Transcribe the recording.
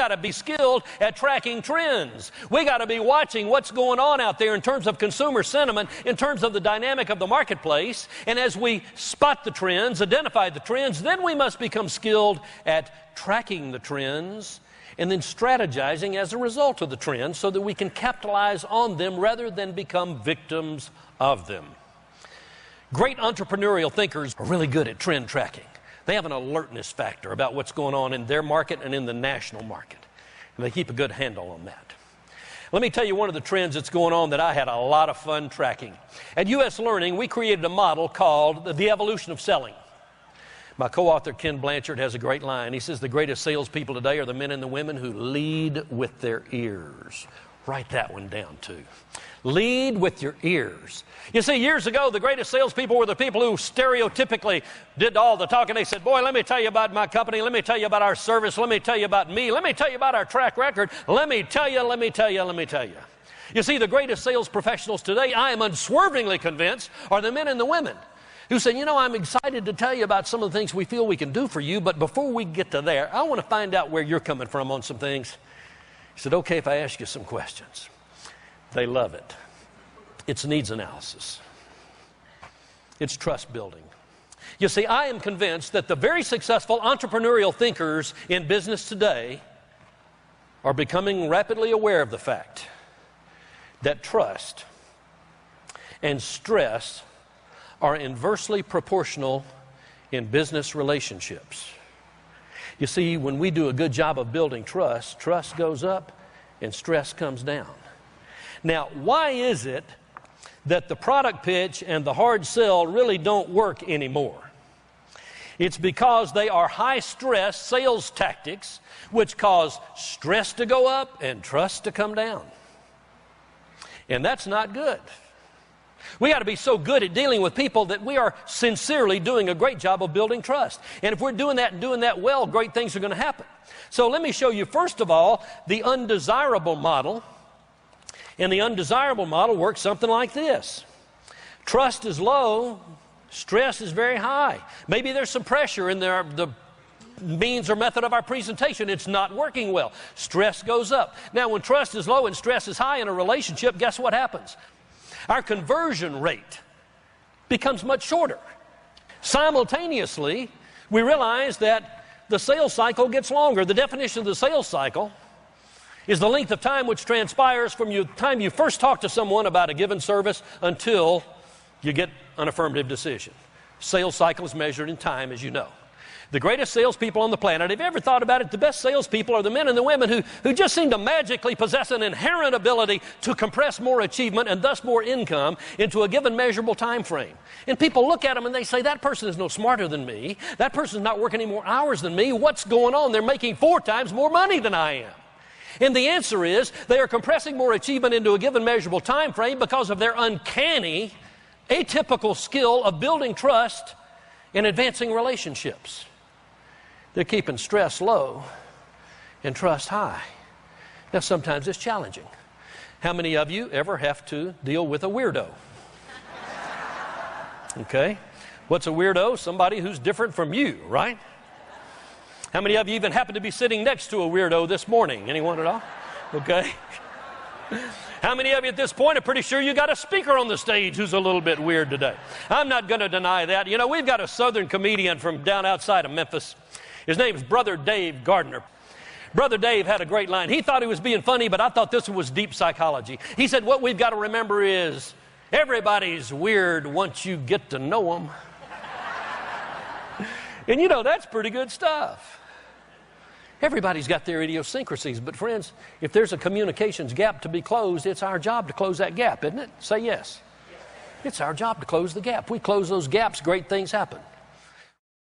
got to be skilled at tracking trends. We got to be watching what's going on out there in terms of consumer sentiment, in terms of the dynamic of the marketplace. And as we spot the trends, identify the trends, then we must become skilled at tracking the trends and then strategizing as a result of the trends so that we can capitalize on them rather than become victims of them. Great entrepreneurial thinkers are really good at trend tracking. They have an alertness factor about what's going on in their market and in the national market. And they keep a good handle on that. Let me tell you one of the trends that's going on that I had a lot of fun tracking. At U.S. Learning, we created a model called The Evolution of Selling. My co-author, Ken Blanchard, has a great line. He says, the greatest salespeople today are the men and the women who lead with their ears. Write that one down, too. Lead with your ears. You see, years ago, the greatest salespeople were the people who stereotypically did all the talking. They said, boy, let me tell you about my company. Let me tell you about our service. Let me tell you about me. Let me tell you about our track record. Let me tell you, let me tell you, let me tell you. You see, the greatest sales professionals today, I am unswervingly convinced, are the men and the women who say, you know, I'm excited to tell you about some of the things we feel we can do for you, but before we get to there, I want to find out where you're coming from on some things. He said, okay, if I ask you some questions. They love it. It's needs analysis. It's trust building. You see, I am convinced that the very successful entrepreneurial thinkers in business today are becoming rapidly aware of the fact that trust and stress are inversely proportional in business relationships. You see, when we do a good job of building trust, trust goes up and stress comes down. Now, why is it that the product pitch and the hard sell really don't work anymore? It's because they are high-stress sales tactics which cause stress to go up and trust to come down. And that's not good. We got to be so good at dealing with people that we are sincerely doing a great job of building trust. And if we're doing that and doing that well, great things are going to happen. So let me show you, first of all, the undesirable model. And the undesirable model works something like this. Trust is low, stress is very high. Maybe there's some pressure in the means or method of our presentation. It's not working well. Stress goes up. Now, when trust is low and stress is high in a relationship, guess what happens? Our conversion rate becomes much shorter. Simultaneously, we realize that the sales cycle gets longer. The definition of the sales cycle is the length of time which transpires from the time you first talk to someone about a given service until you get an affirmative decision. Sales cycle is measured in time, as you know. The greatest salespeople on the planet, if you ever thought about it, the best salespeople are the men and the women who just seem to magically possess an inherent ability to compress more achievement and thus more income into a given measurable time frame. And people look at them and they say, that person is no smarter than me. That person is not working any more hours than me. What's going on? They're making 4 times more money than I am. And the answer is they are compressing more achievement into a given measurable time frame because of their uncanny, atypical skill of building trust and advancing relationships. They're keeping stress low and trust high. Now, sometimes it's challenging. How many of you ever have to deal with a weirdo? Okay. What's a weirdo? Somebody who's different from you, right? How many of you even happen to be sitting next to a weirdo this morning? Anyone at all? Okay. How many of you at this point are pretty sure you got a speaker on the stage who's a little bit weird today? I'm not going to deny that. You know, we've got a southern comedian from down outside of Memphis. His name's Brother Dave Gardner. Brother Dave had a great line. He thought he was being funny, but I thought this one was deep psychology. He said, what we've got to remember is everybody's weird once you get to know them. And you know, that's pretty good stuff. Everybody's got their idiosyncrasies, but friends, if there's a communications gap to be closed, it's our job to close that gap, isn't it? Say yes. It's our job to close the gap. We close those gaps, great things happen.